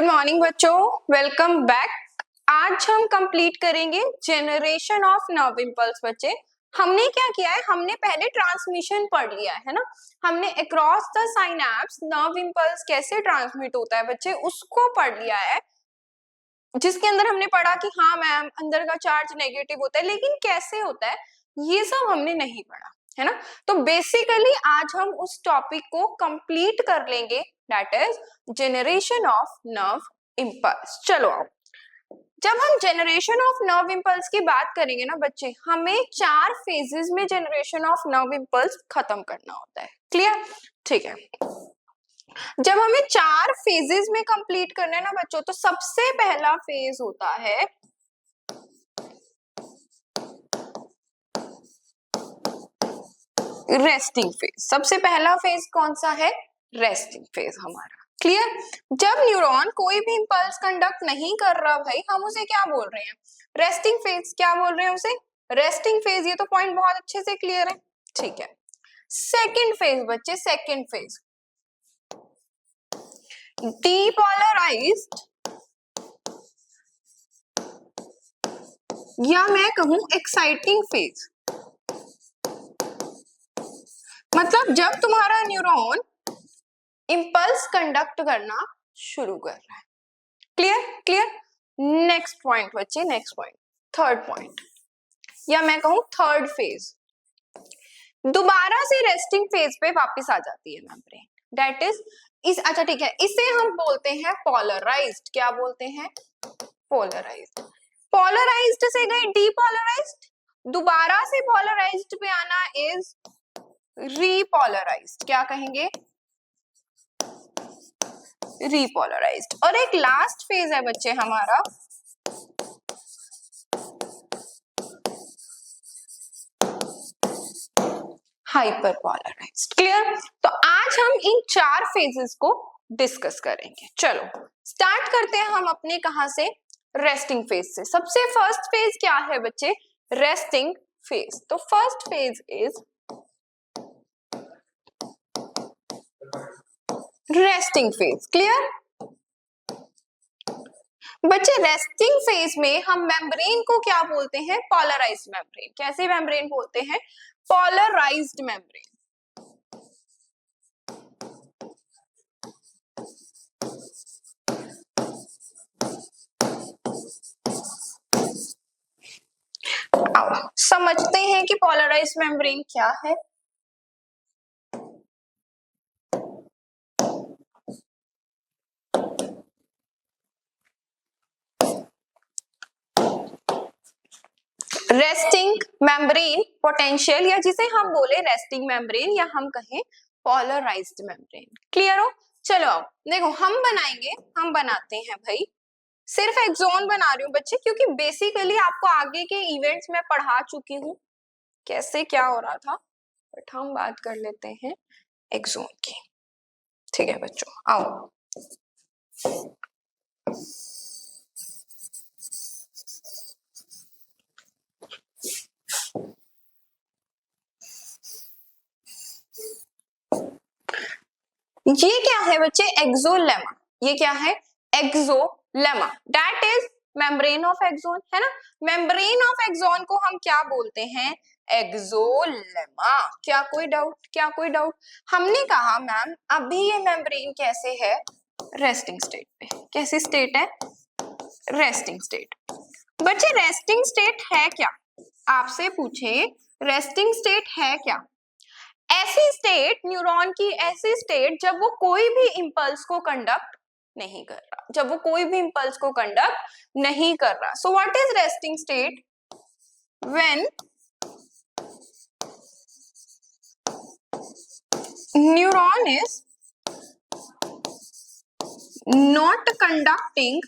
Good morning बच्चों, welcome back. आज हम कंप्लीट करेंगे जनरेशन ऑफ नर्व इम्पल्स। बच्चे हमने क्या किया है, हमने पहले ट्रांसमिशन पढ़ लिया है ना। हमने across the synapse nerve impulse कैसे ट्रांसमिट होता है बच्चे उसको पढ़ लिया है, जिसके अंदर हमने पढ़ा कि हाँ मैम अंदर का चार्ज नेगेटिव होता है, लेकिन कैसे होता है ये सब हमने नहीं पढ़ा है ना। तो बेसिकली आज हम उस टॉपिक को कंप्लीट कर लेंगे, that is generation of nerve impulse. चलो आओ, जब हम जनरेशन ऑफ नर्व इम्पल्स की बात करेंगे ना बच्चे, हमें 4 फेजेस में जनरेशन ऑफ नर्व इम्पल्स खत्म करना होता है। क्लियर? ठीक है। जब हमें 4 फेजेस में कंप्लीट करना है ना बच्चों, तो सबसे पहला फेज होता है रेस्टिंग फेज। सबसे पहला फेज कौन सा है? रेस्टिंग फेज हमारा। क्लियर? जब न्यूरॉन कोई भी इंपल्स कंडक्ट नहीं कर रहा भाई, हम उसे क्या बोल रहे हैं? Resting phase. क्या बोल रहे हैं उसे? Resting phase. ये तो पॉइंट बहुत अच्छे से क्लियर है। ठीक है। सेकंड फेज बच्चे, सेकंड फेज डीपोलराइज्ड, या मैं कहूं एक्साइटिंग फेज। मतलब जब तुम्हारा न्यूरॉन इंपल्स कंडक्ट करना शुरू कर रहा है। क्लियर? क्लियर? नेक्स्ट पॉइंट बच्चे, नेक्स्ट पॉइंट, थर्ड पॉइंट, या मैं कहूं थर्ड फेज, दोबारा से रेस्टिंग फेज पे वापस आ जाती है मेम्ब्रेन। दैट इज अच्छा ठीक है, इसे हम बोलते हैं पोलराइज्ड। क्या बोलते हैं? पोलराइज्ड। पोलराइज्ड से गए डीपोलराइज्ड, दोबारा से पोलराइज्ड पे आना इज रीपोलराइज्ड। क्या कहेंगे? रीपोलराइज्ड। और एक लास्ट फेज है बच्चे हमारा हाइपरपोलराइज्ड। क्लियर? तो आज हम इन 4 फेजेस को डिस्कस करेंगे। चलो स्टार्ट करते हैं हम अपने कहां से? रेस्टिंग फेज से। सबसे फर्स्ट फेज क्या है बच्चे? Resting phase. तो first phase is resting phase. Clear? बच्चे रेस्टिंग फेज में हम मेम्ब्रेन को क्या बोलते हैं? Polarised membrane. कैसे मेम्ब्रेन बोलते हैं? Polarised membrane. आओ समझते हैं कि पोलराइज्ड मेम्ब्रेन क्या है। रेस्टिंग मेम्ब्रेन पोटेंशियल, या जिसे हम बोले रेस्टिंग मेम्ब्रेन, या हम कहें पोलराइज्ड मेम्ब्रेन। क्लियर हो? चलो आओ देखो, हम बनाते हैं भाई, सिर्फ एक्सोन बना रही हूँ बच्चे, क्योंकि बेसिकली आपको आगे के इवेंट्स में पढ़ा चुकी हूँ कैसे क्या हो रहा था, बट हम बात कर लेते हैं एक्सोन की। ठीक है बच्चों, आओ ये क्या है बच्चे? एक्सोलेमा। ये क्या है? Axolemma. That is membrane of axon, है ना। मेम्ब्रेन ऑफ एक्सोन को हम क्या बोलते हैं? एक्सोलेमा। क्या कोई डाउट? क्या कोई डाउट? हमने कहा मैम अभी ये मेम्ब्रेन कैसे है? रेस्टिंग स्टेट पे। कैसी स्टेट है? Resting state. बच्चे रेस्टिंग स्टेट है क्या? आपसे पूछे रेस्टिंग स्टेट है क्या? ऐसी स्टेट, न्यूरॉन की ऐसी स्टेट जब वो कोई भी इंपल्स को कंडक्ट नहीं कर रहा, जब वो कोई भी इंपल्स को कंडक्ट नहीं कर रहा। So what is resting state? When neuron is not conducting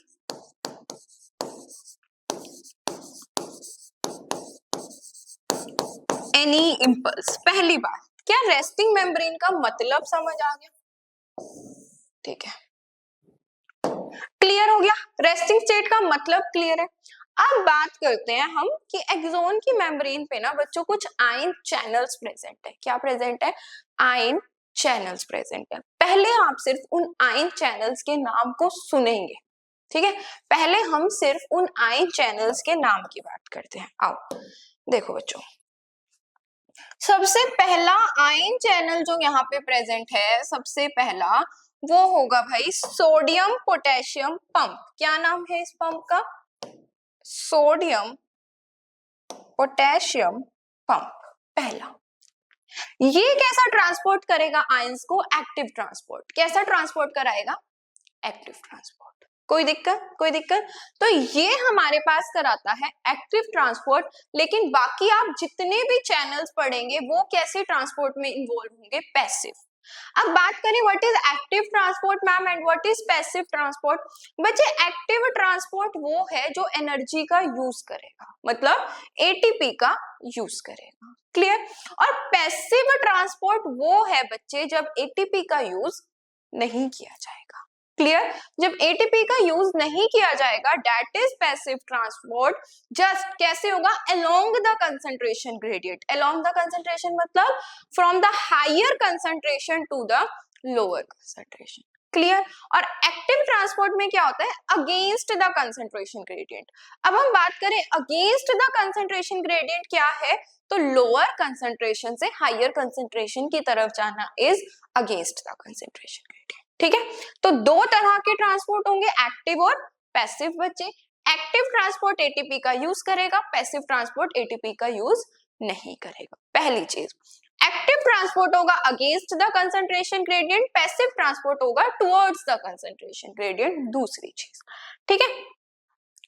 any impulse. पहली बात, क्या रेस्टिंग मेम्ब्रेन का मतलब समझ आ गया? ठीक है, क्लियर हो गया? रेस्टिंग स्टेट का मतलब क्लियर है। अब बात करते हैं हम कि एक्सोन की मेम्ब्रेन पे ना बच्चों कुछ आयन चैनल्स प्रेजेंट है। क्या प्रेजेंट है? आयन चैनल्स प्रेजेंट है। पहले आप सिर्फ उन आयन चैनल्स के नाम को सुनेंगे, ठीक है। पहले हम सिर्फ उन आयन चैनल्स के नाम की बात करते हैं। आओ देखो बच्चों, सबसे पहला आयन चैनल जो यहाँ पे प्रेजेंट है, सबसे पहला वो होगा भाई सोडियम पोटेशियम पंप। क्या नाम है इस पंप का? सोडियम पोटेशियम पंप पहला। ये कैसा ट्रांसपोर्ट करेगा आयंस को? Active transport. कैसा ट्रांसपोर्ट कराएगा? Active transport. कोई दिक्कत? कोई दिक्कत? तो ये हमारे पास कराता है एक्टिव ट्रांसपोर्ट, लेकिन बाकी आप जितने भी चैनल्स पढ़ेंगे वो कैसे ट्रांसपोर्ट में इन्वॉल्व होंगे? पैसिव। अब बात करें what is active transport ma'am and what is passive transport. बच्चे एक्टिव ट्रांसपोर्ट वो है जो एनर्जी का यूज करेगा, मतलब एटीपी का यूज करेगा। क्लियर? और पैसिव ट्रांसपोर्ट वो है बच्चे जब एटीपी का यूज नहीं किया जाएगा। क्लियर? जब एटीपी का यूज नहीं किया जाएगा that is passive transport. Just कैसे होगा? Along the concentration gradient. Along the concentration मतलब from the higher concentration to the lower concentration. Clear? और एक्टिव ट्रांसपोर्ट में क्या होता है? Against the concentration gradient. अब हम बात करें अगेंस्ट द कंसंट्रेशन ग्रेडियंट क्या है, तो लोअर कंसंट्रेशन से हायर कंसंट्रेशन की तरफ जाना is against the concentration gradient. ठीक है, तो दो तरह के ट्रांसपोर्ट होंगे, एक्टिव और पैसिव। बच्चे एक्टिव ट्रांसपोर्ट एटीपी का यूज करेगा, पैसिव ट्रांसपोर्ट एटीपी का यूज नहीं करेगा। पहली चीज, एक्टिव ट्रांसपोर्ट होगा against the concentration gradient, passive transport होगा टुवर्ड्स द कंसंट्रेशन ग्रेडियंट। दूसरी चीज, ठीक है,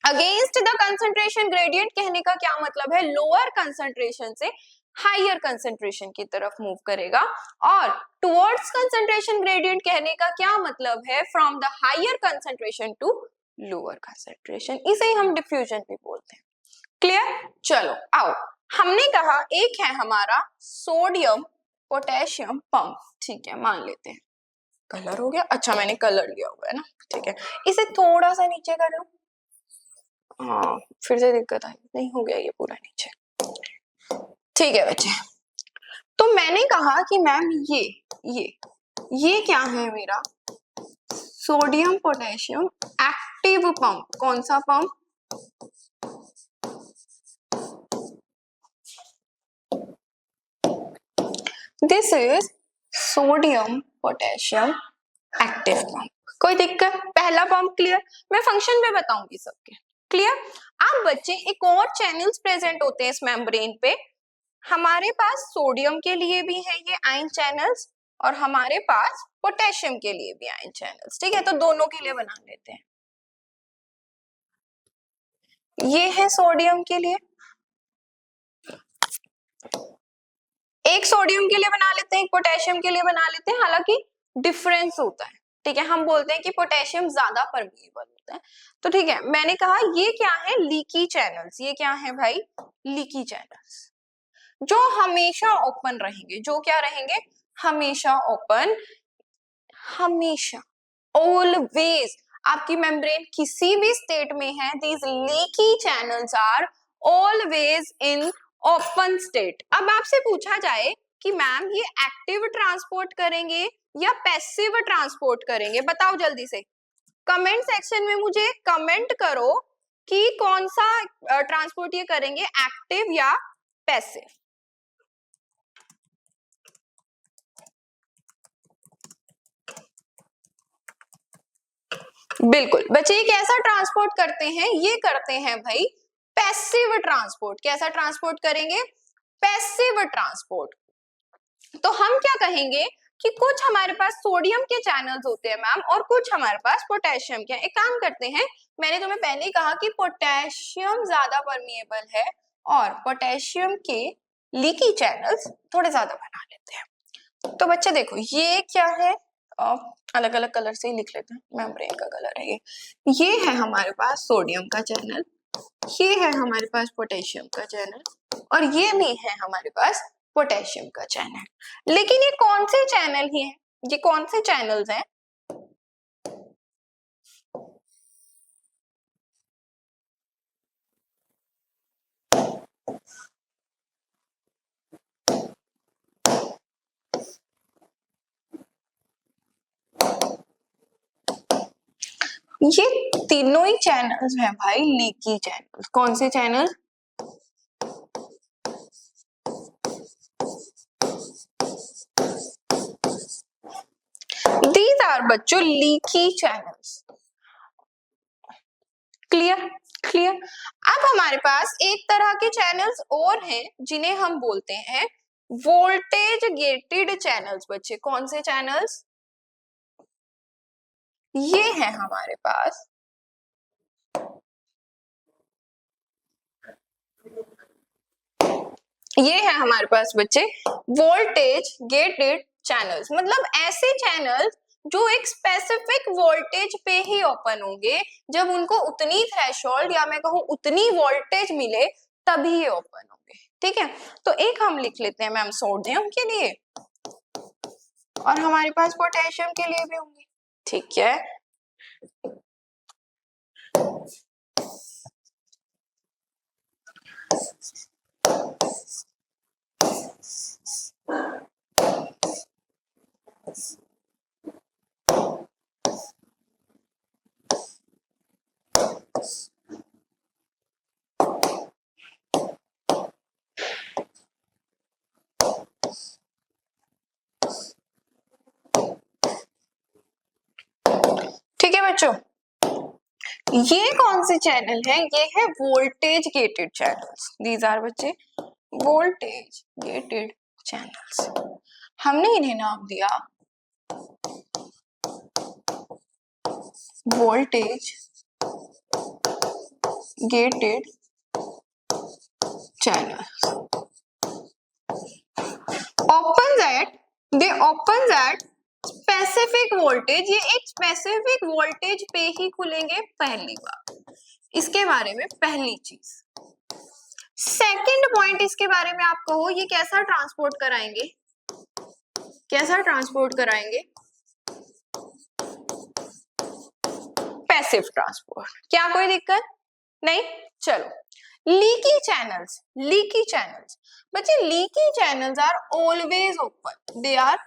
अगेंस्ट द कंसंट्रेशन ग्रेडियंट कहने का क्या मतलब है? लोअर कंसंट्रेशन से हायर कंसंट्रेशन की तरफ मूव करेगा। और टुवर्ड्स कंसंट्रेशन ग्रेडियंट कहने का क्या मतलब है? From the higher concentration to lower concentration. इसे ही हम डिफ्यूजन भी बोलते हैं। क्लियर? चलो आओ, हमने कहा एक है हमारा सोडियम पोटेशियम पंप, ठीक है, मान लेते हैं। कलर हो गया? अच्छा मैंने कलर लिया हुआ है ना, ठीक है। इसे थोड़ा सा नीचे कर लो। हाँ फिर से दिक्कत आई, नहीं हो गया ये पूरा नीचे। ठीक है बच्चे, तो मैंने कहा कि मैम ये क्या है मेरा? Sodium potassium active pump. कौन सा pump? This is sodium potassium active pump. कोई दिक्कत? पहला पंप क्लियर। मैं फंक्शन में बताऊंगी सबके। क्लियर? अब बच्चे एक और चैनल्स प्रेजेंट होते हैं इस मेम्ब्रेन पे। हमारे पास सोडियम के लिए भी है ये आयन चैनल्स और हमारे पास पोटेशियम के लिए भी आयन चैनल्स। ठीक है, तो दोनों के लिए बना लेते हैं। ये है सोडियम के लिए, एक सोडियम के लिए बना लेते हैं, एक पोटेशियम के लिए बना लेते हैं। हालांकि डिफरेंस होता है, ठीक है। हम बोलते हैं कि पोटेशियम ज्यादा परमिएबल होता है। तो ठीक है, मैंने कहा ये क्या है? Leaky channels. ये क्या है भाई? लीकी चैनल्स जो हमेशा ओपन रहेंगे। जो क्या रहेंगे? हमेशा ओपन, हमेशा, ऑलवेज। आपकी मेम्ब्रेन किसी भी स्टेट में है, these leaky channels are always in open state. अब आपसे पूछा जाए कि मैम ये एक्टिव ट्रांसपोर्ट करेंगे या पैसिव ट्रांसपोर्ट करेंगे, बताओ जल्दी से। कमेंट सेक्शन में मुझे कमेंट करो कि कौन सा ट्रांसपोर्ट ये करेंगे, एक्टिव या पैसिव। बिल्कुल बच्चे, कैसा ट्रांसपोर्ट करते हैं? ये करते हैं भाई पैसिव ट्रांसपोर्ट। कैसा ट्रांसपोर्ट करेंगे? Passive transport. तो हम क्या कहेंगे कि कुछ हमारे पास सोडियम के चैनल्स होते हैं मैम और कुछ हमारे पास पोटेशियम के। एक काम करते हैं, मैंने तुम्हें पहले ही कहा कि पोटेशियम ज्यादा परमिएबल है और पोटेशियम के लीकी चैनल्स थोड़े ज्यादा बना लेते हैं। तो बच्चे देखो ये क्या है, अलग अलग कलर से ही लिख लेते हैं, मेम्ब्रेन का कलर है ये है हमारे पास सोडियम का चैनल, ये है हमारे पास पोटेशियम का चैनल और ये भी है हमारे पास पोटेशियम का चैनल। लेकिन ये कौन से चैनल ही हैं? ये कौन से चैनल्स हैं? ये तीनों ही चैनल्स हैं भाई लीकी चैनल। कौन से चैनल? दीज आर बच्चों लीकी चैनल्स। क्लियर? क्लियर। अब हमारे पास एक तरह के चैनल्स और हैं जिन्हें हम बोलते हैं वोल्टेज गेटेड चैनल्स। बच्चे कौन से चैनल्स? ये है हमारे पास बच्चे वोल्टेज गेटेड चैनल्स। मतलब ऐसे चैनल्स जो एक स्पेसिफिक वोल्टेज पे ही ओपन होंगे, जब उनको उतनी थ्रेशोल्ड या मैं कहूँ उतनी वोल्टेज मिले तभी ये ओपन होंगे। ठीक है, तो एक हम लिख लेते हैं मैम सोडियम के लिए और हमारे पास पोटेशियम के लिए भी होंगे। ठीक है, ठीक है बच्चों, ये कौन से चैनल है? ये है voltage gated channels. These are बच्चे वोल्टेज गेटेड चैनल्स। हमने इन्हें नाम दिया voltage gated channels. Open at specific voltage. ये एक स्पेसिफिक वोल्टेज पे ही खुलेंगे पहली बार, इसके बारे में पहली चीज। सेकंड पॉइंट इसके बारे में आप कहो, ये कैसा ट्रांसपोर्ट कराएंगे? कैसा ट्रांसपोर्ट कराएंगे? Passive transport. क्या कोई दिक्कत नहीं? चलो, लीकी चैनल्स। लीकी चैनल्स बच्चे, leaky channels are always open. They are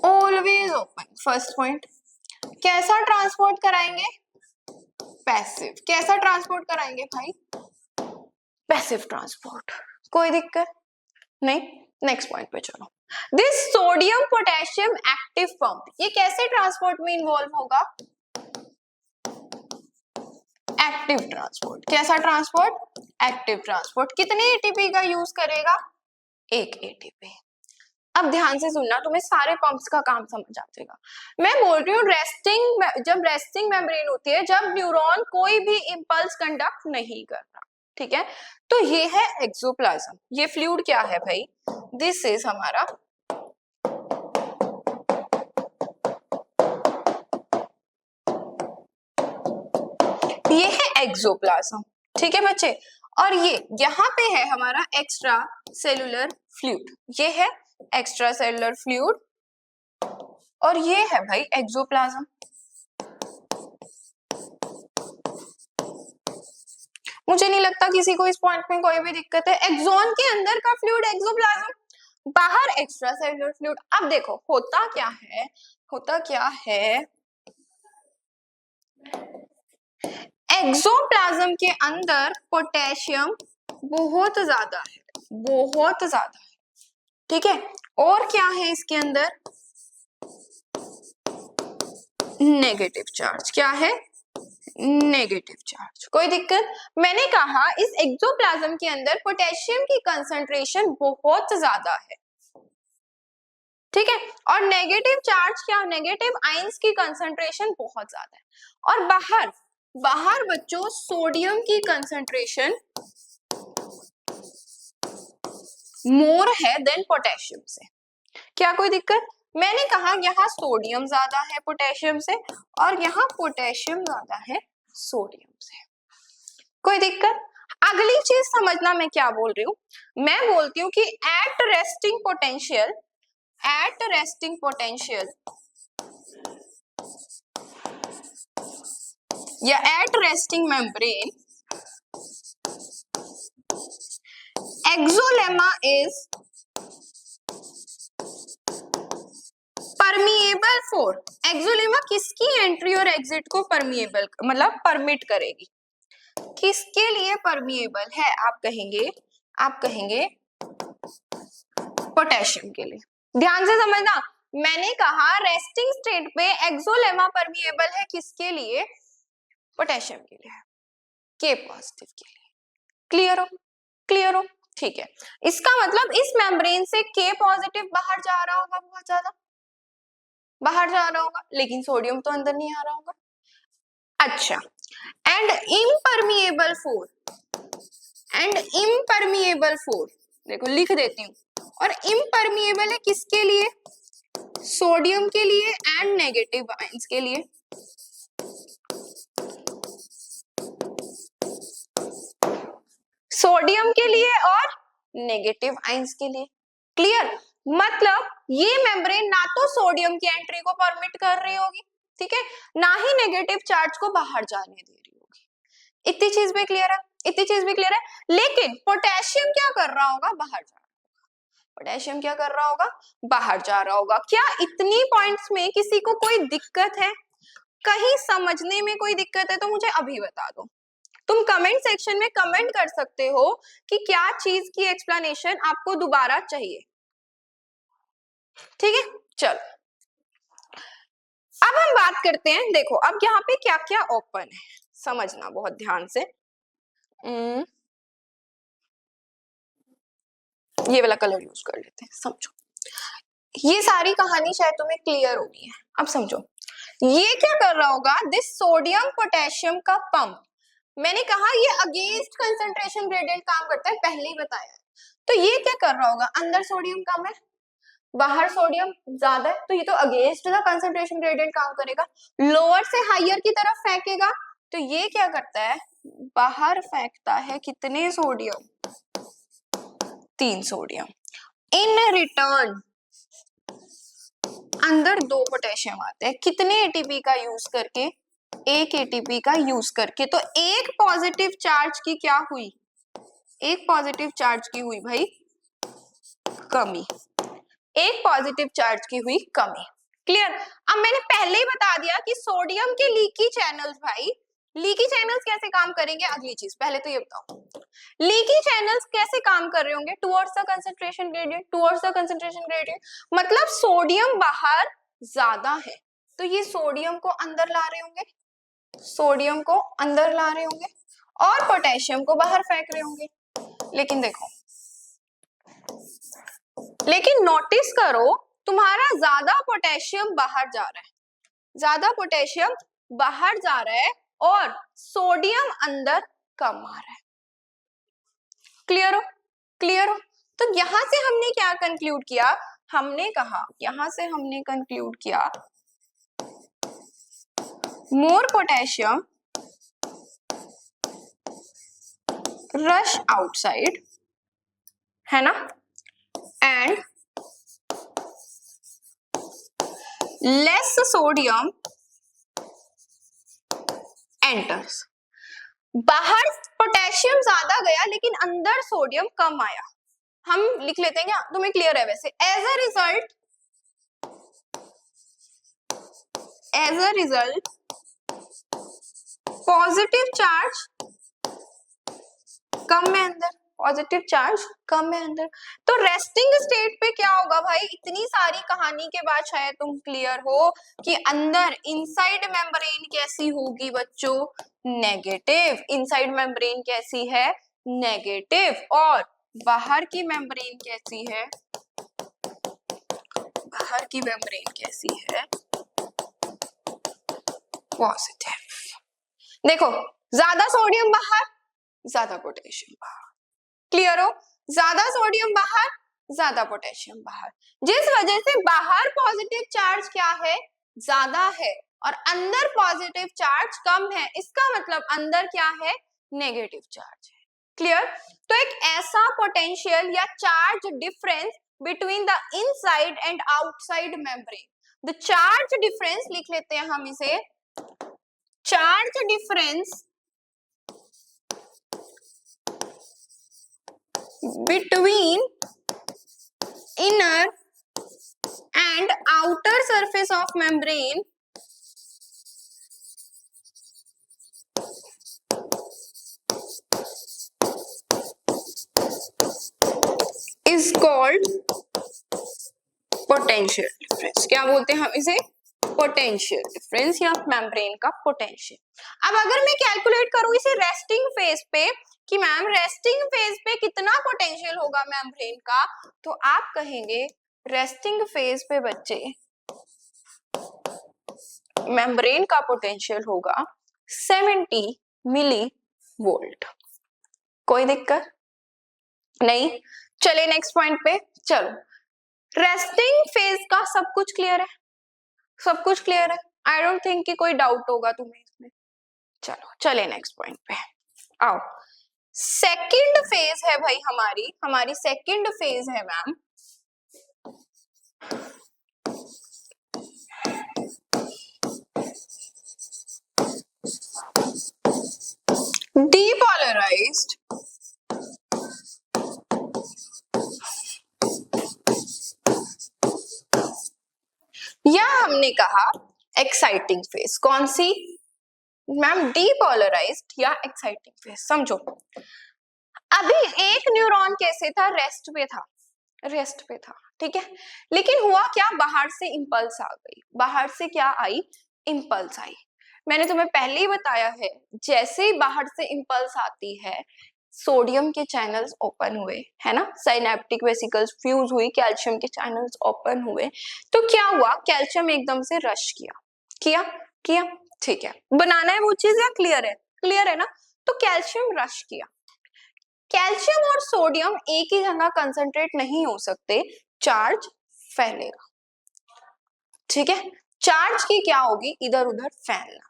always open. First point. कैसा ट्रांसपोर्ट कराएंगे? पैसिव। कैसा ट्रांसपोर्ट कराएंगे भाई? Passive transport. कोई दिक्कत नहीं? नेक्स्ट पॉइंट पे चलो। This sodium potassium active pump, ये कैसे ट्रांसपोर्ट में इन्वॉल्व होगा? Active transport. कैसा ट्रांसपोर्ट? Active transport. कितने एटीपी का यूज करेगा? एक एटीपी। अब ध्यान से सुनना, तुम्हें सारे पंप्स का काम समझ आ जाएगा। मैं बोल रही हूँ जब रेस्टिंग मेम्ब्रेन होती है, जब न्यूरॉन कोई भी इंपल्स कंडक्ट नहीं कर रहा। ठीक है, तो ये है एक्सोप्लाज्म। ये फ्लूइड क्या है भाई? दिस इज हमारा ये है एक्सोप्लाज्म। ठीक है बच्चे, और ये यहाँ पे है हमारा एक्स्ट्रा सेलुलर फ्लूइड। ये है एक्स्ट्रा सेलुलर फ्लूइड और ये है भाई एक्सोप्लाज्म। मुझे नहीं लगता किसी को इस पॉइंट में कोई भी दिक्कत है। एक्सोन के अंदर का फ्लूइड एक्सोप्लाज्म, बाहर एक्स्ट्रा सेलुलर फ्लूइड। अब देखो होता क्या है, होता क्या है, एक्सोप्लाज्म के अंदर पोटेशियम बहुत ज्यादा है, बहुत ज्यादा है। ठीक है, और क्या है इसके अंदर? Negative charge. क्या है? Negative charge. कोई दिक्कत? मैंने कहा इस एक्सोप्लाज्म के अंदर पोटेशियम की कंसंट्रेशन बहुत ज्यादा है। ठीक है, और नेगेटिव चार्ज क्या? नेगेटिव आयंस की कंसंट्रेशन बहुत ज्यादा है। और बाहर बाहर बच्चों सोडियम की कंसंट्रेशन मोर है देन पोटेशियम से। क्या कोई दिक्कत? मैंने कहा यहाँ सोडियम ज्यादा है पोटेशियम से और यहाँ पोटेशियम ज्यादा है सोडियम से। कोई दिक्कत? अगली चीज समझना मैं क्या बोल रही हूँ। मैं बोलती हूँ कि एट रेस्टिंग पोटेंशियल या at resting membrane, axolemma is permeable 4 axolemma किसकी एंट्री और एग्जिट को परमिएबल मतलब परमिट करेगी, किसके लिए परमिएबल है? आप कहेंगे पोटेशियम के लिए। ध्यान से समझना, मैंने कहा रेस्टिंग स्टेट पे एक्सोलेमा परमिएबल है किसके लिए? पोटेशियम के लिए, के पॉजिटिव के लिए। क्लियर हो? ठीक है, इसका मतलब इस मेम्ब्रेन से के पॉजिटिव बाहर जा रहा होगा, बहुत ज्यादा बाहर जा रहा होगा, लेकिन सोडियम तो अंदर नहीं आ रहा होगा। अच्छा, एंड इम्परमिएबल 4 देखो लिख देती हूँ, और इम्परमिएबल है किसके लिए? सोडियम के लिए एंड नेगेटिव आयंस के लिए। सोडियम के लिए और नेगेटिव आयंस के लिए। क्लियर? मतलब ये मेम्ब्रेन ना तो सोडियम की एंट्री को परमिट कर रही होगी, ठीक है, ना ही नेगेटिव चार्ज को बाहर जाने दे रही होगी। इतनी चीज भी क्लियर है? इतनी चीज भी क्लियर है। लेकिन पोटेशियम क्या कर रहा होगा? बाहर जा रहा होगा। पोटेशियम क्या कर रहा होगा? बाहर जा रहा होगा। क्या इतनी पॉइंट्स में किसी को कोई दिक्कत है? कहीं समझने में कोई दिक्कत है तो मुझे अभी बता दो। तुम कमेंट सेक्शन में कमेंट कर सकते हो कि क्या चीज की एक्सप्लेनेशन आपको दोबारा चाहिए। ठीक है, चलो अब हम बात करते हैं। देखो अब यहाँ पे क्या क्या ओपन है, समझना बहुत ध्यान से। ये वाला कलर यूज कर लेते हैं, समझो। ये सारी कहानी शायद तुम्हें क्लियर होगी है। अब समझो ये क्या कर रहा होगा? दिस सोडियम पोटेशियम का पंप, मैंने कहा ये अगेंस्ट कंसंट्रेशन ग्रेडियंट काम करता है, पहले ही बताया। तो ये क्या कर रहा होगा? अंदर सोडियम कम है, बाहर सोडियम ज्यादा है, तो ये तो अगेंस्ट द कंसंट्रेशन ग्रेडियंट काम करेगा, लोअर से हायर की तरफ फेंकेगा। तो ये क्या करता है? बाहर फेंकता है कितने सोडियम? 3 सोडियम। इन रिटर्न अंदर 2 पोटेशियम आते हैं, कितने एटीपी का यूज करके? 1 एटीपी का यूज करके। तो एक पॉजिटिव चार्ज की क्या हुई? एक पॉजिटिव चार्ज की हुई भाई कमी, एक पॉजिटिव चार्ज की हुई कमी। क्लियर? अब मैंने पहले ही बता दिया कि सोडियम के लीकी चैनल्स, भाई लीकी चैनल्स कैसे काम करेंगे? अगली चीज पहले तो ये बताओ, लीकी चैनल्स कैसे काम कर रहे होंगे? Towards the concentration gradient, towards the concentration gradient. मतलब सोडियम बाहर ज्यादा है तो ये सोडियम को अंदर ला रहे होंगे, सोडियम को अंदर ला रहे होंगे और पोटेशियम को बाहर फेंक रहे होंगे। लेकिन देखो, लेकिन नोटिस करो तुम्हारा ज्यादा पोटेशियम बाहर जा रहा है, ज्यादा पोटेशियम बाहर जा रहा है और सोडियम अंदर कम आ रहा है। क्लियर हो? क्लियर हो? तो यहां से हमने क्या कंक्लूड किया? हमने कहा, यहां से हमने कंक्लूड किया मोर पोटेशियम रश आउटसाइड, है ना, एंड लेस सोडियम एंटर्स। बाहर पोटेशियम ज्यादा गया लेकिन अंदर सोडियम कम आया। हम लिख लेते हैं क्या? तुम्हें क्लियर है वैसे। As a result positive charge कम है अंदर, पॉजिटिव चार्ज कम है अंदर। तो रेस्टिंग स्टेट पे क्या होगा भाई? इतनी सारी कहानी के बाद शायद तुम क्लियर हो कि अंदर इनसाइड मेम्ब्रेन कैसी होगी बच्चों? नेगेटिव। इनसाइड मेम्ब्रेन कैसी है? नेगेटिव। और बाहर की मेम्ब्रेन कैसी है? बाहर की मेम्ब्रेन कैसी है? पॉजिटिव। देखो ज्यादा सोडियम बाहर, ज्यादा पोटेशियम बाहर। क्लियर हो? ज्यादा सोडियम बाहर, ज्यादा पोटेशियम बाहर, जिस वजह से बाहर पॉजिटिव चार्ज क्या है? ज्यादा है और अंदर पॉजिटिव चार्ज कम है। इसका मतलब अंदर क्या है? नेगेटिव चार्ज है। क्लियर? तो एक ऐसा पोटेंशियल या charge difference between the inside and outside membrane, the charge difference लिख लेते हैं हम इसे, charge difference between inner and outer surface of membrane is called potential difference. क्या बोलते हैं हम इसे? पोटेंशियल डिफरेंस या मेम्ब्रेन का पोटेंशियल। अब अगर मैं कैलकुलेट करूं इसे रेस्टिंग फेज पे कि मैम रेस्टिंग फेज पे कितना पोटेंशियल होगा मेम्ब्रेन का, तो आप कहेंगे रेस्टिंग फेज पे बच्चे मेम्ब्रेन का पोटेंशियल होगा 70 मिली वोल्ट। कोई दिक्कत नहीं? चले नेक्स्ट पॉइंट पे। चलो, रेस्टिंग फेज का सब कुछ क्लियर है? सब कुछ क्लियर है? आई डोंट थिंक कि कोई डाउट होगा तुम्हें इसमें। चलो चले नेक्स्ट पॉइंट पे आओ। सेकंड फेज है भाई हमारी सेकंड फेज है मैम डीपोलराइज्ड या हमने कहा एक्साइटिंग फेज। कौन सी मैम? डीपोलराइज्ड या एक्साइटिंग फेज। समझो, अभी एक न्यूरॉन कैसे था? रेस्ट पे था, रेस्ट पे था, ठीक है। लेकिन हुआ क्या? बाहर से इंपल्स आ गई। बाहर से क्या आई? इंपल्स आई। मैंने तुम्हें पहले ही बताया है, जैसे ही बाहर से इंपल्स आती है सोडियम के चैनल्स ओपन हुए, है ना, साइनेप्टिक वेसिकल्स फ्यूज हुई, कैल्शियम के चैनल्स ओपन हुए, तो क्या हुआ? कैल्शियम एकदम से रश किया, ठीक है। बनाना है वो चीज या क्लियर है? क्लियर है ना? तो कैल्शियम रश किया। कैल्शियम और सोडियम एक ही जगह कंसंट्रेट नहीं हो सकते, चार्ज फैलेगा, ठीक है। चार्ज की क्या होगी? इधर उधर फैलना,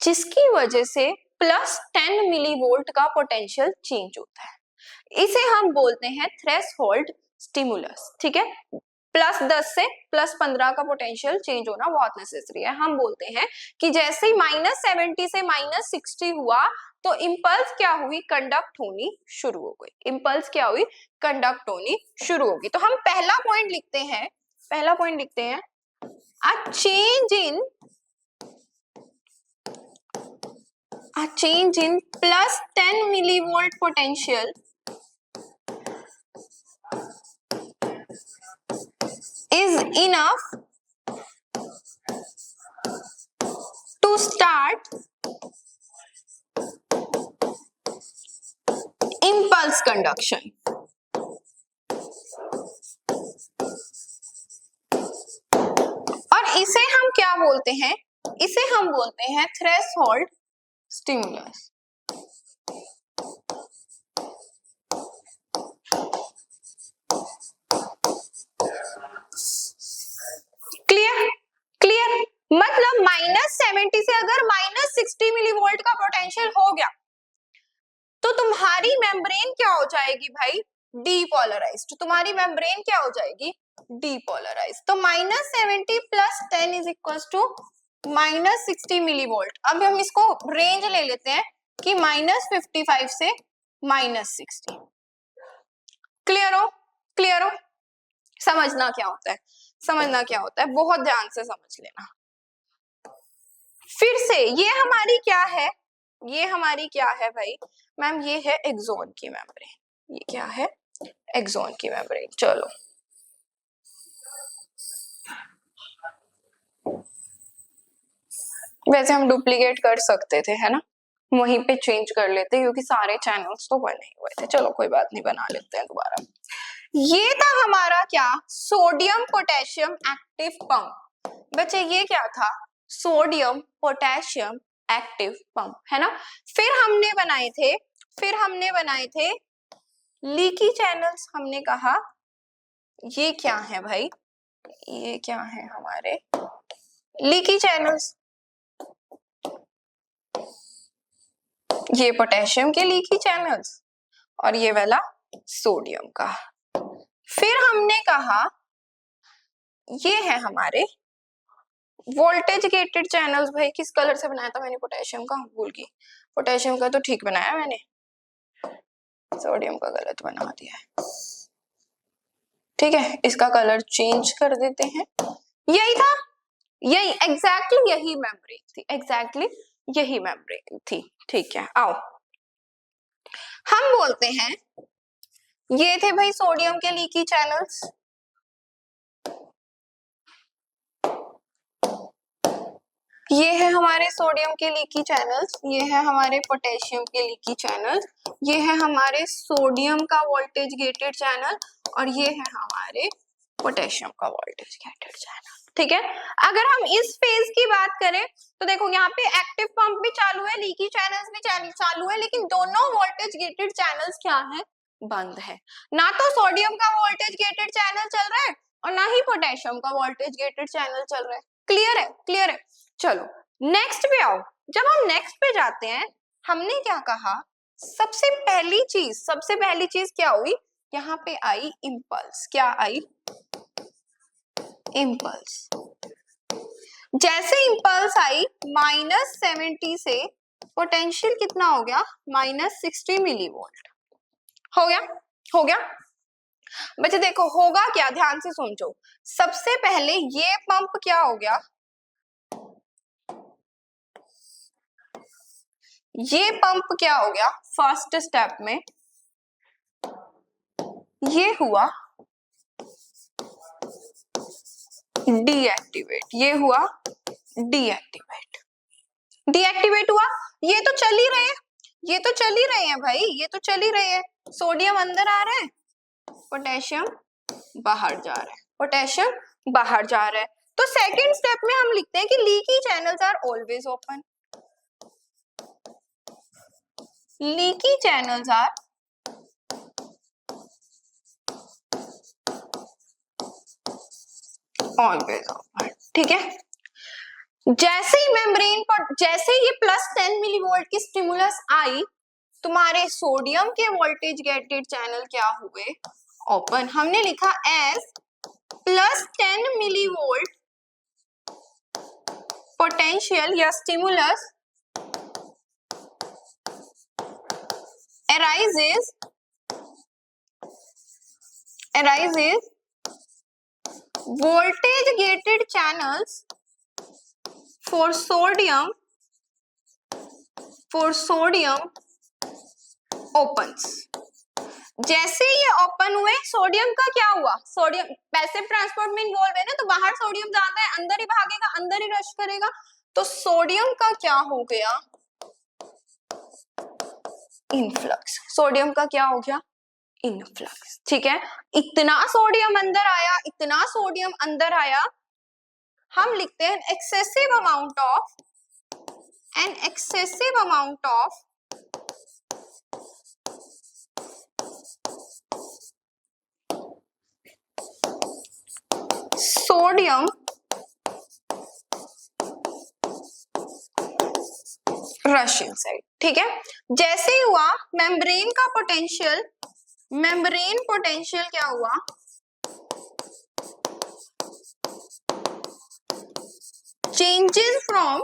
जिसकी वजह से +10 मिलीवोल्ट का पोटेंशियल चेंज होता है। इसे हम बोलते हैं थ्रेशोल्ड स्टिमुलस, ठीक है। +10 से +15 का पोटेंशियल चेंज होना बहुत नेसेसरी है। हम बोलते हैं कि जैसे ही -70 से -60 हुआ तो इंपल्स क्या हुई? कंडक्ट होनी शुरू हो गई। इंपल्स क्या हुई? कंडक्ट होनी शुरू होगी। तो हम पहला पॉइंट लिखते हैं a change in +10 millivolt potential is enough to start impulse conduction. और इसे हम क्या बोलते हैं? इसे हम बोलते हैं थ्रेशोल्ड स्टिमुलस। क्लियर? मतलब -70 से अगर -60 मिलीवोल्ट का पोटेंशियल हो गया तो तुम्हारी मेम्ब्रेन क्या हो जाएगी भाई? डीपोलराइज्ड। तुम्हारी मेम्ब्रेन क्या हो जाएगी? डीपोलराइज्ड। तो -70 + 10 इज इक्वल टू -60 मिलीवोल्ट। अब हम इसको रेंज ले लेते हैं कि -55 से -60। क्लियर हो? समझना क्या होता है, बहुत ध्यान से समझ लेना। फिर से ये हमारी क्या है भाई? मैम ये है एक्सोन की मेम्ब्रेन। ये क्या है? एक्सोन की मेम्ब्रेन। चलो वैसे हम डुप्लीकेट कर सकते थे, है ना, वहीं पे चेंज कर लेते क्योंकि सारे चैनल्स तो बने हुए थे। चलो कोई बात नहीं, बना लेते हैं दोबारा। ये था हमारा क्या? Sodium potassium active pump. बच्चे ये क्या था? सोडियम पोटेशियम एक्टिव पंप, है ना। फिर हमने बनाए थे लीकी चैनल्स। हमने कहा ये क्या है भाई? ये क्या है हमारे लीकी चैनल्स? ये पोटेशियम के लीकी चैनल्स और ये वाला सोडियम का। फिर हमने कहा ये है हमारे वोल्टेज गेटेड चैनल्स। भाई किस कलर से बनाया था मैंने पोटेशियम का? भूल गई। पोटेशियम का तो ठीक बनाया मैंने, सोडियम का गलत बना दिया है। ठीक है, इसका कलर चेंज कर देते हैं। यही था, यही एग्जैक्टली यही मेम्ब्रेन थी, एग्जैक्टली यही मेम्ब्रेन थी। ठीक है, आओ हम बोलते हैं ये थे भाई सोडियम के लीकी चैनल्स, ये है हमारे सोडियम के लीकी चैनल्स, ये है हमारे पोटेशियम के लीकी चैनल, ये है हमारे सोडियम का वोल्टेज गेटेड चैनल, और ये है हमारे पोटेशियम का वोल्टेज गेटेड चैनल। ठीक है, अगर हम इस फेज की बात करें तो देखो यहाँ पे एक्टिव पंप भी चालू है, लीकी चैनल्स भी चालू है, लेकिन दोनों वोल्टेज गेटेड चैनल्स क्या है, बंद है। ना तो सोडियम का वोल्टेज गेटेड चैनल चल रहा है और ना ही पोटेशियम का वोल्टेज गेटेड चैनल चल रहा है। क्लियर है, क्लियर है। चलो नेक्स्ट पे आओ, जब हम नेक्स्ट पे जाते हैं हमने क्या कहा, सबसे पहली चीज क्या हुई, यहाँ पे आई इंपल्स, क्या आई, इंपल्स। जैसे इंपल्स आई -70 से पोटेंशियल कितना हो गया, -60 मिलीवोल्ट हो गया, हो गया। बच्चे देखो होगा क्या, ध्यान से समझो, सबसे पहले ये पंप क्या हो गया, ये पंप क्या हो गया, फर्स्ट स्टेप में ये हुआ डीएक्टिवेट, ये हुआ डीएक्टिवेट, डीएक्टिवेट हुआ। ये तो चल ही रहे हैं, ये तो चल ही रहे हैं भाई, ये तो चल ही रहे हैं। सोडियम अंदर आ रहा है, पोटेशियम बाहर जा रहा है, पोटेशियम बाहर जा रहा है। तो सेकंड स्टेप में हम लिखते हैं कि leaky channels are always open, leaky channels are always open. ठीक है, जैसे ही मेम्ब्रेन पर, जैसे ये +10 मिलीवोल्ट की स्टिमुलस आई, तुम्हारे सोडियम के वोल्टेज गेटेड चैनल क्या हुए, ओपन। हमने लिखा एज +10 मिलीवोल्ट पोटेंशियल या stimulus arises voltage gated channels for sodium opens। जैसे ये ओपन हुए सोडियम का क्या हुआ, सोडियम पैसिव ट्रांसपोर्ट में इन्वॉल्व है ना, तो बाहर सोडियम जाता है, अंदर ही भागेगा, अंदर ही रश करेगा, तो सोडियम का क्या हो गया, इनफ्लक्स। सोडियम का क्या हो गया, इनफ्लक्स। ठीक है, इतना सोडियम अंदर आया, इतना सोडियम अंदर आया, हम लिखते हैं excessive amount of, an excessive amount of sodium rush inside। ठीक है, जैसे ही हुआ मेम्ब्रेन का पोटेंशियल, मेम्ब्रेन पोटेंशियल क्या हुआ, चेंजेस फ्रॉम,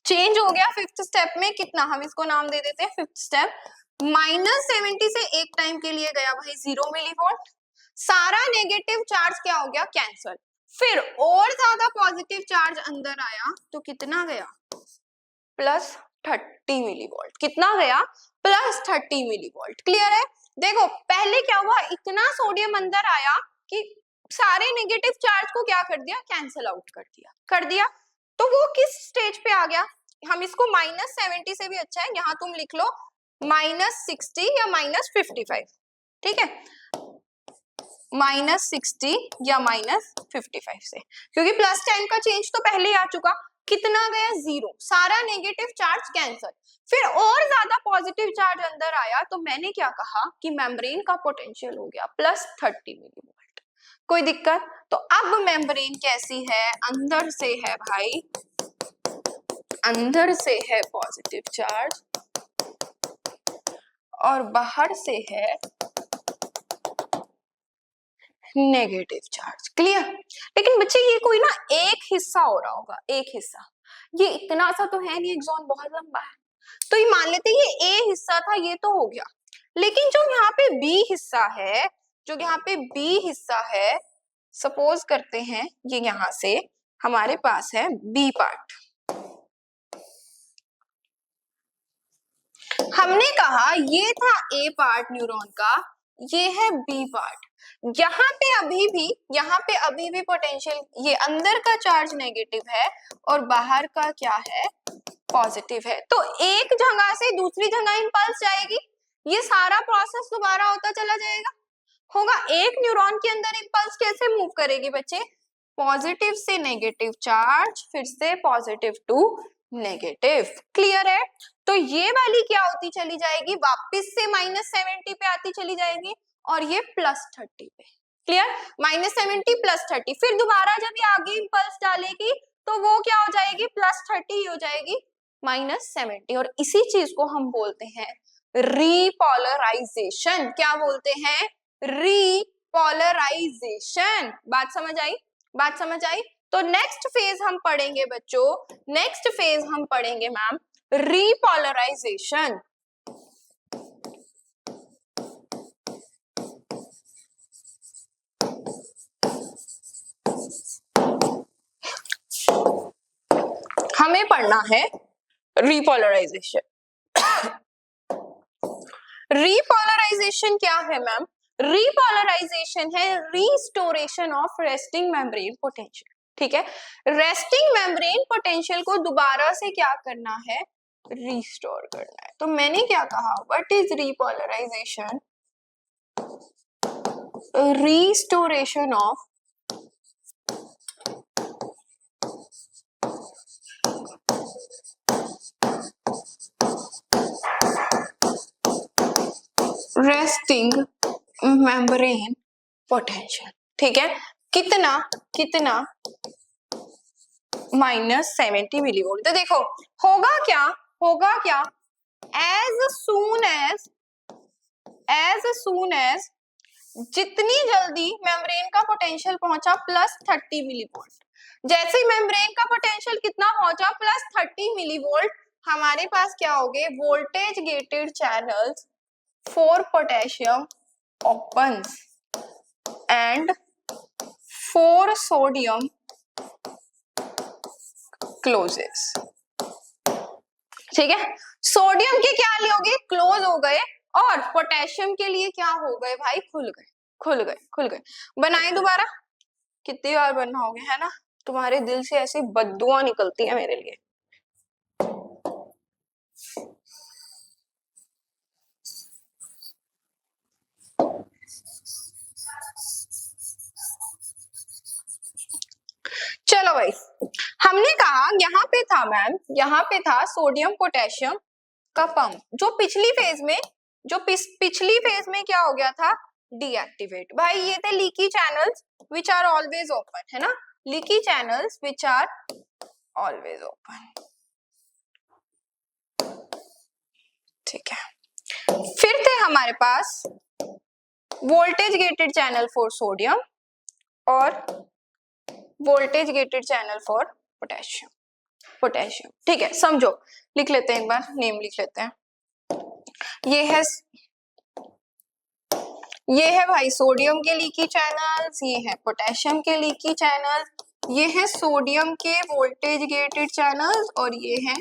चेंज हो गया फिफ्थ स्टेप में, कितना, हम इसको नाम दे देते हैं फिफ्थ स्टेप, -70 से एक टाइम के लिए गया भाई 0 मिलीवोल्ट, सारा नेगेटिव चार्ज क्या हो गया, कैंसल। फिर और ज्यादा पॉजिटिव चार्ज अंदर आया तो कितना गया, +30 मिलीवोल्ट। कितना गया, +30 मिलीवोल्ट। क्लियर है। देखो पहले क्या हुआ, इतना सोडियम अंदर आया कि सारे नेगेटिव चार्ज को क्या कर दिया, कैंसल आउट कर दिया। तो वो किस स्टेज पे आ गया, हम इसको -70 से भी अच्छा है, यहाँ तुम लिख लो -60 या -55। ठीक है, -60 या -55 से, क्योंकि +10 का चेंज तो पहले ही आ चुका। कितना गया, 0, सारा नेगेटिव चार्ज कैंसल। फिर और ज्यादा पॉजिटिव चार्ज अंदर आया, तो मैंने क्या कहा कि मेम्ब्रेन का पोटेंशियल हो गया +30 मिलीवोल्ट। कोई दिक्कत, तो अब मेम्ब्रेन कैसी है, अंदर से है भाई, अंदर से है पॉजिटिव चार्ज और बाहर से है नेगेटिव चार्ज। क्लियर। लेकिन बच्चे ये कोई ना एक हिस्सा हो रहा होगा, एक हिस्सा, ये इतना सा तो है नहीं, एग्जॉन बहुत लंबा है, तो ये मान लेते ये ए हिस्सा था, ये तो हो गया। लेकिन जो यहाँ पे बी हिस्सा है, जो यहाँ पे बी हिस्सा है, सपोज करते हैं ये यहां से हमारे पास है बी पार्ट। हमने कहा ये था ए पार्ट न्यूरॉन का, ये है बी पार्ट। यहाँ पे अभी भी पोटेंशियल, ये अंदर का चार्ज नेगेटिव है और बाहर का क्या है, पॉजिटिव है। तो एक जगह से दूसरी जगह इंपल्स जाएगी, ये सारा प्रोसेस दोबारा होता चला जाएगा, होगा। एक न्यूरॉन के अंदर इंपल्स कैसे मूव करेगी बच्चे, पॉजिटिव से नेगेटिव चार्ज, फिर से पॉजिटिव टू नेगेटिव। क्लियर है। तो ये वाली क्या होती चली जाएगी, वापस से -70 पे आती चली जाएगी और ये +30 पे। क्लियर, -70 +30, फिर दोबारा जब ये आगे इंपल्स डालेगी तो वो क्या हो जाएगी, +30 हो जाएगी -70। और इसी चीज को हम बोलते हैं रीपोलराइजेशन। क्या बोलते हैं, रीपोलराइजेशन। बात समझ आई, बात समझ आई। तो नेक्स्ट फेज हम पढ़ेंगे बच्चों, नेक्स्ट फेज हम पढ़ेंगे मैम रीपोलराइजेशन। हमें पढ़ना है रीपोलराइजेशन। रीपोलराइजेशन क्या है मैम, रीपोलराइजेशन है restoration of resting membrane potential. ठीक है, रेस्टिंग मेम्ब्रेन पोटेंशियल को दोबारा से क्या करना है, रिस्टोर करना है। तो मैंने क्या कहा, what is repolarisation, restoration of resting membrane potential. ठीक है, कितना कितना, -70 मिलीवोल्ट। तो देखो होगा क्या, होगा क्या, एज सून एज जितनी जल्दी मेम्ब्रेन का पोटेंशियल पहुंचा +30 मिलीवोल्ट, जैसे ही मेम्ब्रेन का पोटेंशियल कितना पहुंचा +30 मिलीवोल्ट, हमारे पास क्या हो गए, voltage gated channels for potassium opens and for sodium closes। ठीक है, सोडियम के क्या हो गए, क्लोज हो गए, और पोटेशियम के लिए क्या हो गए भाई, खुल गए, खुल गए, खुल गए। बनाए दोबारा, कितनी बार बनाओगे, है ना, तुम्हारे दिल से ऐसी बद्दुआ निकलती है मेरे लिए। चलो भाई, हमने कहा यहाँ पे था मैम, यहाँ पे था सोडियम पोटेशियम का पंप, जो पिछली फेज में क्या हो गया था, डीएक्टिवेट। भाई ये थे leaky channels which are always open, है ना, leaky channels which are always open. ठीक है, फिर थे हमारे पास voltage gated channel for sodium और voltage gated channel for potassium. ठीक है, समझो, लिख लेते हैं एक बार, नेम लिख लेते हैं। ये है भाई सोडियम के लीकी चैनल्स, ये है पोटेशियम के लीकी चैनल, ये है सोडियम के वोल्टेज गेटेड चैनल्स और ये है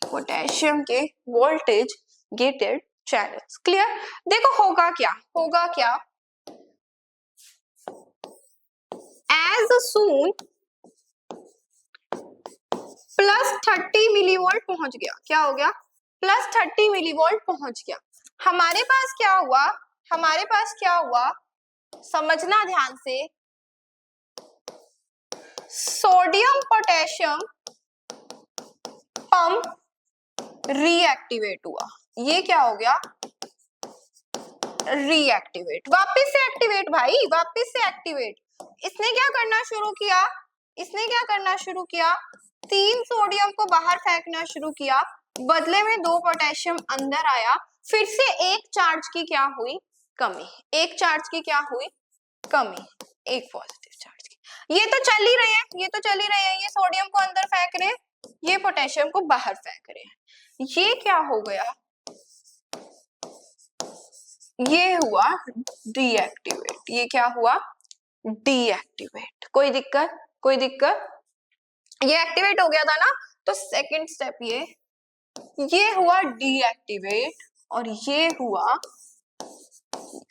पोटेशियम के वोल्टेज गेटेड चैनल्स। क्लियर। देखो होगा क्या, होगा क्या, एज सून +30 मिलीवोल्ट पहुंच गया, क्या हो गया, +30 मिलीवोल्ट पहुंच गया, हमारे पास क्या हुआ, हमारे पास क्या हुआ, समझना ध्यान से, सोडियम पोटेशियम पंप रीएक्टिवेट हुआ। ये क्या हो गया, रीएक्टिवेट, वापस से एक्टिवेट भाई, वापस से एक्टिवेट। इसने क्या करना शुरू किया, इसने क्या करना शुरू किया, 3 सोडियम को बाहर फेंकना शुरू किया, बदले में 2 पोटेशियम अंदर आया, फिर से एक चार्ज की क्या हुई, कमी, एक चार्ज की क्या हुई, कमी, एक पॉजिटिव चार्ज की। ये तो चल ही रहे हैं, ये तो चल ही रहे हैं, ये सोडियम को अंदर फेंक रहे हैं, ये पोटेशियम को बाहर फेंक रहे हैं। ये क्या हो गया, ये हुआ डीएक्टिवेट, ये क्या हुआ, डीएक्टिवेट। कोई दिक्कत? कोई दिक्कत? ये एक्टिवेट हो गया था ना, तो सेकंड स्टेप ये हुआ डीएक्टिवेट, और ये हुआ,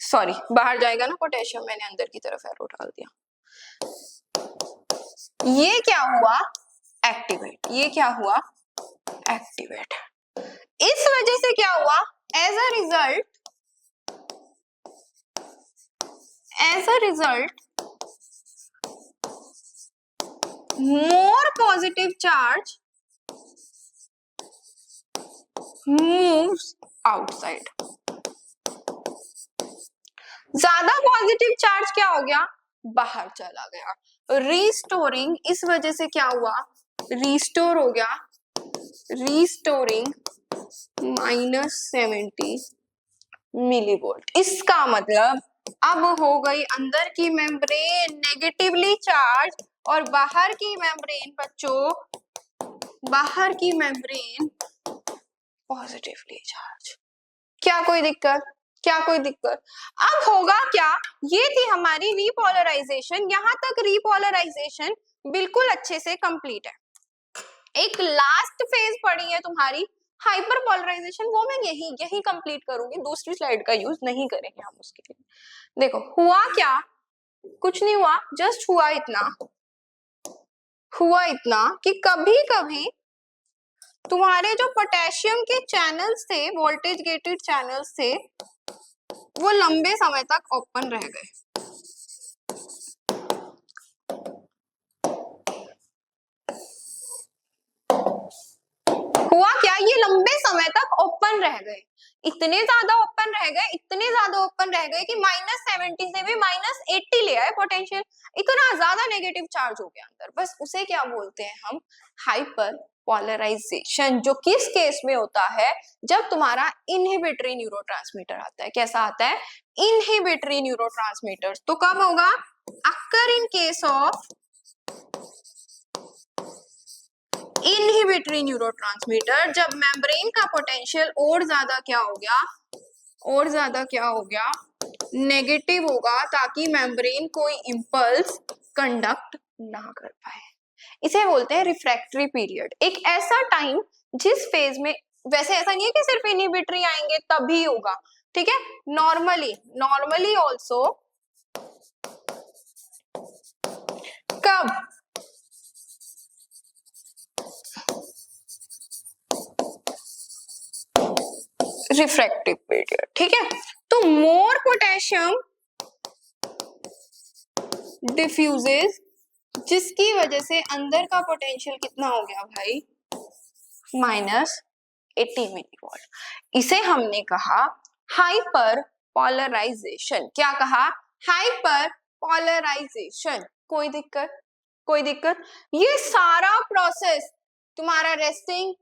सॉरी बाहर जाएगा ना पोटेशियम, मैंने अंदर की तरफ एरो डाल दिया। ये क्या हुआ? एक्टिवेट। ये क्या हुआ? एक्टिवेट। इस वजह से क्या हुआ? As a result more positive charge moves outside। ज्यादा पॉजिटिव चार्ज क्या हो गया? बाहर चला गया। रीस्टोरिंग, इस वजह से क्या हुआ? रीस्टोर हो गया। Restoring -70 millivolt. इसका मतलब अब हो गई अंदर की मेम्ब्रेन नेगेटिवली चार्ज और बाहर की मेम्ब्रेन, बच्चों बाहर की मेम्ब्रेन पॉजिटिवली चार्ज। क्या कोई दिक्कत? क्या कोई दिक्कत? अब होगा क्या? ये थी हमारी रीपोलराइजेशन। यहां तक रीपोलराइजेशन बिल्कुल अच्छे से कंप्लीट है। एक लास्ट फेज पड़ी है तुम्हारी हाइपरपोलराइजेशन, वो मैं यही कंप्लीट करूंगी, दूसरी स्लाइड का यूज नहीं करेंगे हम उसके लिए। देखो हुआ क्या? कुछ नहीं हुआ, जस्ट हुआ इतना कि कभी कभी तुम्हारे जो पोटेशियम के चैनल्स थे, वोल्टेज गेटेड चैनल्स थे, वो लंबे समय तक ओपन रह गए। हुआ क्या? ये लंबे समय तक ओपन रह गए। इतने ज्यादा ओपन रह गए कि -70 से भी -80 ले आए पोटेंशियल। इतना ज्यादा नेगेटिव चार्ज हो गया अंदर। बस उसे क्या बोलते हैं हम? Hyperpolarisation. जो किस केस में होता है? जब तुम्हारा इनहिबिटरी न्यूरोट्रांसमीटर आता है। कैसा आता है? Inhibitory neurotransmitter. तो कब होगा? Occur in case of inhibitory neurotransmitter, जब मेम्ब्रेन का पोटेंशियल और ज्यादा क्या हो गया? नेगेटिव होगा, ताकि मेम्ब्रेन कोई इंपल्स कंडक्ट ना कर पाए। इसे बोलते हैं रिफ्रैक्टरी पीरियड। एक ऐसा टाइम जिस फेज में, वैसे ऐसा नहीं है कि सिर्फ इनहिबिटरी आएंगे तभी होगा, ठीक है, नॉर्मली ऑल्सो कब? रिफ्रैक्टिव पीरियड, ठीक है। तो मोर पोटेशियम डिफ्यूजेस, जिसकी वजह से अंदर का पोटेंशियल कितना हो गया भाई? -80 मिलीवोल्ट। इसे हमने कहा हाइपर पोलराइजेशन। क्या कहा? Hyperpolarisation. कोई दिक्कत? कोई दिक्कत? ये सारा प्रोसेस तुम्हारा रेस्टिंग,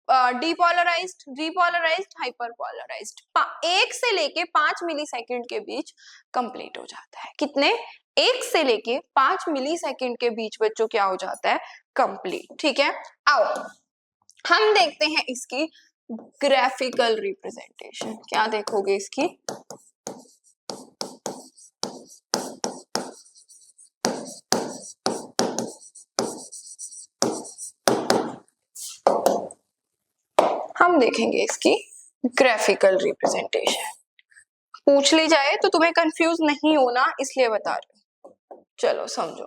डीपोलराइज्ड, रीपोलराइज्ड, हाइपरपोलराइज्ड 1 से लेके 5 मिलीसेकंड के बीच कंप्लीट हो जाता है। कितने? 1 से लेके 5 मिलीसेकंड के बीच बच्चों क्या हो जाता है? कंप्लीट। ठीक है, आओ हम देखते हैं इसकी ग्राफिकल रिप्रेजेंटेशन। क्या देखोगे इसकी? हम देखेंगे इसकी ग्राफिकल रिप्रेजेंटेशन। पूछ ली जाए तो तुम्हें कंफ्यूज नहीं होना, इसलिए बता रही हूँ। चलो समझो।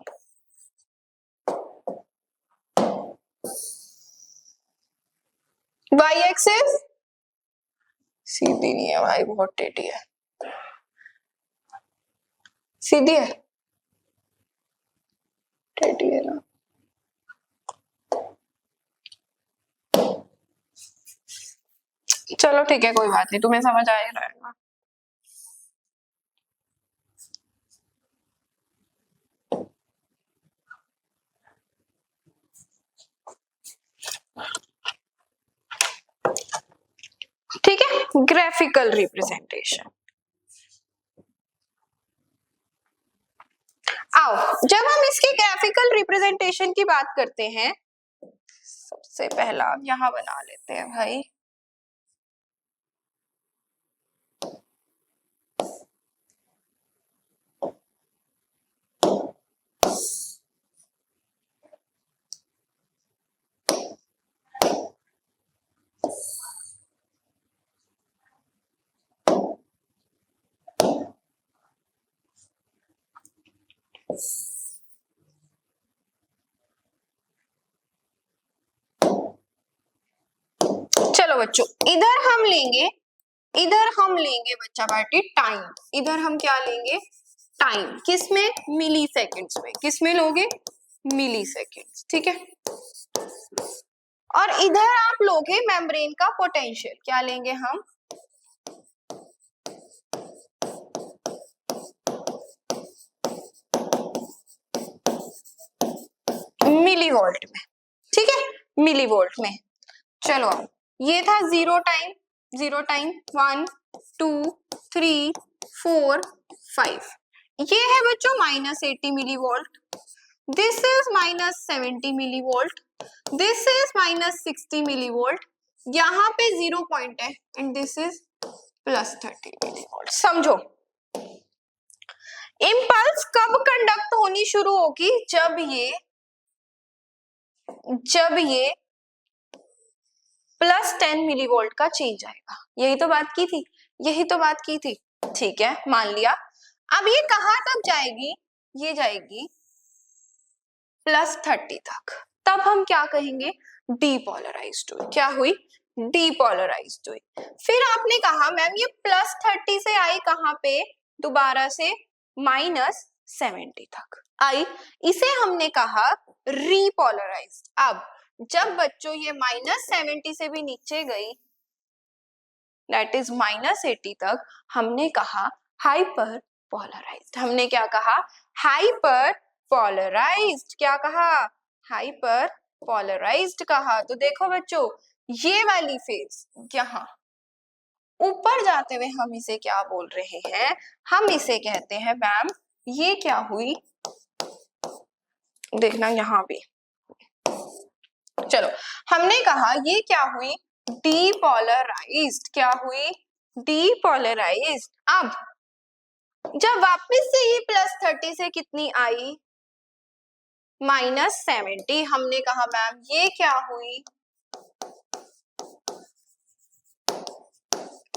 वाई एक्सिस सीधी नहीं है भाई, बहुत टेढ़ी है। सीधी है? टेढ़ी है ना? चलो ठीक है, कोई बात नहीं, तुम्हें समझ आ ही रहेगा। ठीक है, ग्राफिकल रिप्रेजेंटेशन। आओ, जब हम इसकी ग्राफिकल रिप्रेजेंटेशन की बात करते हैं, सबसे पहला यहां बना लेते हैं भाई। चलो बच्चों, इधर हम लेंगे बच्चा पार्टी टाइम। इधर हम क्या लेंगे? टाइम। किसमें? मिली सेकेंड्स में। किसमें लोगे? मिली सेकेंड्स। ठीक है। और इधर आप लोगे मेम्ब्रेन का पोटेंशियल। क्या लेंगे हम? मिली वोल्ट में। ठीक है, मिली वोल्ट में। चलो ये था जीरो टाइम। 1 2 3 4 5। ये है बच्चों -80 millivolt. This is -70 millivolt. This is -60 millivolt. यहाँ पे 0 पॉइंट है and this is +30 millivolt. समझो, इम्पल्स कब कंडक्ट होनी शुरू होगी? जब ये +10 मिली वोल्ट का चेंज आएगा। यही तो बात की थी। ठीक है, मान लिया। अब ये कहां तक जाएगी? ये जाएगी +30 तक। तब हम क्या कहेंगे? डीपोलराइज्ड हुई। क्या हुई? डीपोलराइज्ड हुई। फिर आपने कहा मैम ये +30 से आई कहां पे? दोबारा से -70 तक आई। इसे हमने कहा रीपोलराइज्ड। अब जब बच्चों ये -70 से भी नीचे गई, दैट इज -80 तक, हमने कहा हाइपर पोलराइज्ड। हमने क्या कहा? Hyperpolarised. क्या कहा? हाइपर पोलराइज्ड कहा। तो देखो बच्चों, ये वाली फेज यहाँ ऊपर जाते हुए हम इसे क्या बोल रहे हैं? हम इसे कहते हैं मैम, ये क्या हुई? देखना यहाँ भी। चलो, हमने कहा ये क्या हुई? डीपोलराइज्ड। क्या हुई? डीपोलराइज्ड। अब जब वापस से ये +30 से कितनी आई? -70। हमने कहा मैम ये क्या हुई?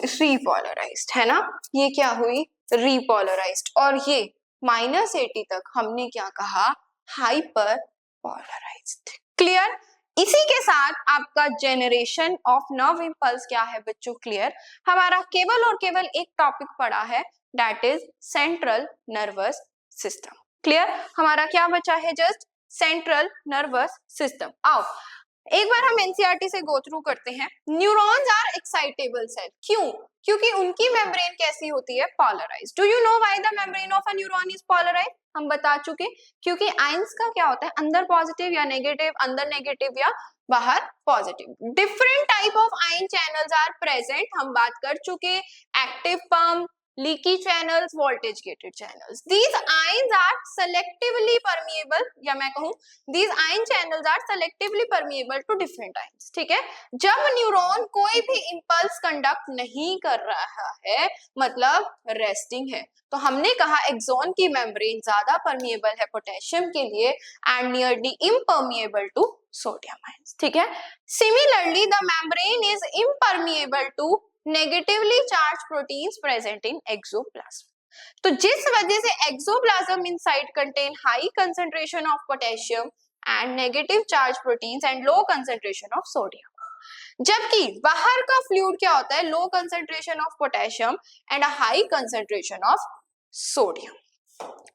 रीपोलराइज्ड, है ना? ये क्या हुई? रीपोलराइज्ड। और ये -80 तक हमने क्या कहा? Hyperpolarised. क्लियर? इसी के साथ आपका जेनरेशन ऑफ नर्व इंपल्स क्या है बच्चों? क्लियर? हमारा केवल और केवल एक टॉपिक पड़ा है, that is central nervous system. Clear? हमारा क्या बचा है? Just central nervous system. आओ एक बार हम एनसीईआरटी से गो थ्रू करते हैं। Neurons are excitable cell. क्यों? क्योंकि उनकी मेम्ब्रेन कैसी होती है? Polarised. Do you know why the membrane of a neuron is polarised? हम बता चुके, क्योंकि आयंस का क्या होता है? अंदर पॉजिटिव या नेगेटिव, अंदर नेगेटिव या बाहर positive. Different type of ion channels are present. हम बात कर चुके, active pump, leaky channels, voltage gated channels. These ions are selectively permeable, या मैं कहूँ these ion channels are selectively permeable to different ions. ठीक है? जब न्यूरॉन कोई भी इम्पल्स कंडक्ट नहीं कर रहा है, मतलब रेस्टिंग है, तो हमने कहा एक्सॉन की मेम्ब्रेन ज्यादा परमिएबल है पोटेशियम के लिए and nearly impermeable to sodium ions. ठीक है? Similarly the membrane is impermeable to negatively charge proteins present in axoplasm. तो जिस वजह से axoplasm inside contain high concentration of potassium and negative charge proteins and low concentration of sodium, जबकि बाहर का fluid क्या होता है? Low concentration of potassium and a high concentration of sodium.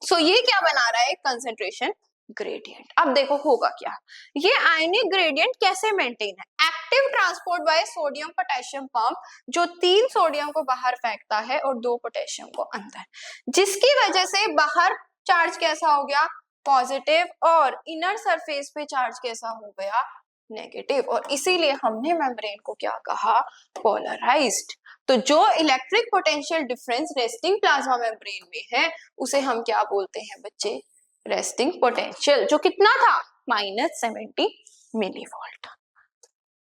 So ये क्या बना रहा है? Concentration gradient. अब देखो होगा क्या, ये आयनिक ग्रेडियंट कैसे मेंटेन है? Active transport bye sodium potassium pump, जो 3 सोडियम को बाहर फेंकता है और 2 पोटेशियम को अंदर, जिसकी वजह से बाहर चार्ज कैसा हो गया? पॉजिटिव, और इनर सरफेस पे चार्ज कैसा हो गया? नेगेटिव। और इसीलिए हमने मेम्ब्रेन को क्या कहा? पोलराइज्ड। तो जो electric potential difference resting plasma membrane में है, उसे हम क्या बोलते हैं बच्चे? Resting potential. जो कितना था? -70 मिलीवोल्ट।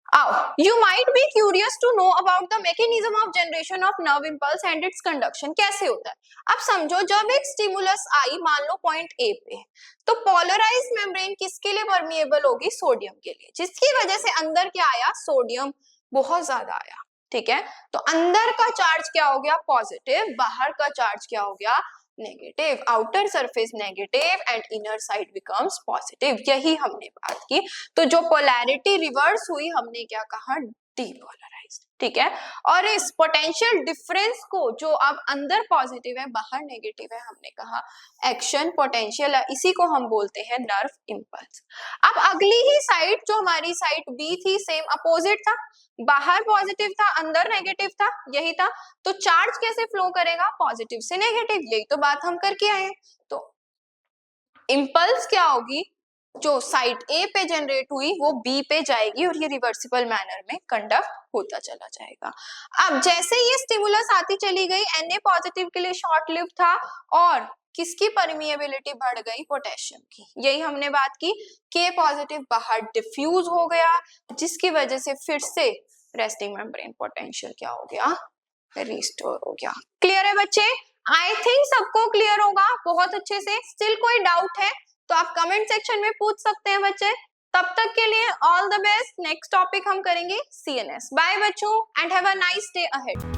आओ, you might be curious to know about the mechanism of generation of nerve impulse and its conduction. कैसे होता है? अब समझो, जब एक स्टिमुलस आई, मान लो पॉइंट ए पे, तो पोलराइज्ड मेम्ब्रेन किसके लिए परमिएबल होगी? सोडियम के लिए, जिसकी वजह से अंदर क्या आया? सोडियम बहुत ज्यादा आया। ठीक है? तो अंदर का चार्ज क्या हो गया? पॉजिटिव, बाहर का चार्ज क्या हो गया? Negative, outer surface negative and inner side becomes positive, यही हमने बात की। तो जो पोलैरिटी रिवर्स हुई हमने क्या कहा, डीपोलराइज्ड, ठीक है। और इस पोटेंशियल डिफरेंस को जो अब अंदर पॉजिटिव है बाहर नेगेटिव है, हमने कहा एक्शन पोटेंशियल है, इसी को हम बोलते हैं नर्व इंपल्स। अब अगली ही साइड जो हमारी साइड बी थी, सेम अपोजिट था, बाहर पॉजिटिव था अंदर नेगेटिव था, यही था। तो चार्ज कैसे फ्लो करेगा, पॉजिटिव से नेगेटिव, यही तो बात हम करके आए हैं। तो इंपल्स क्या होगी, जो साइड ए पे जनरेट हुई वो बी पे जाएगी और ये रिवर्सिबल मैनर में कंडक्ट होता चला जाएगा। अब जैसे ये स्टिमुलस आती चली गई, Na पॉजिटिव के लिए शॉर्ट लिव था और किसकी परमिएबिलिटी बढ़ गई, पोटेशियम की, यही हमने बात की। K पॉजिटिव बाहर डिफ्यूज हो गया, जिसकी वजह से फिर से रेस्टिंग मेम्ब्रेन पोटेंशियल क्या हो गया, रिस्टोर हो गया। क्लियर है बच्चे? आई थिंक सबको क्लियर होगा बहुत अच्छे से। स्टिल कोई डाउट है तो आप कमेंट सेक्शन में पूछ सकते हैं बच्चे। तब तक के लिए all the best. Next topic हम करेंगे CNS। बाय बच्चों and have a nice day ahead.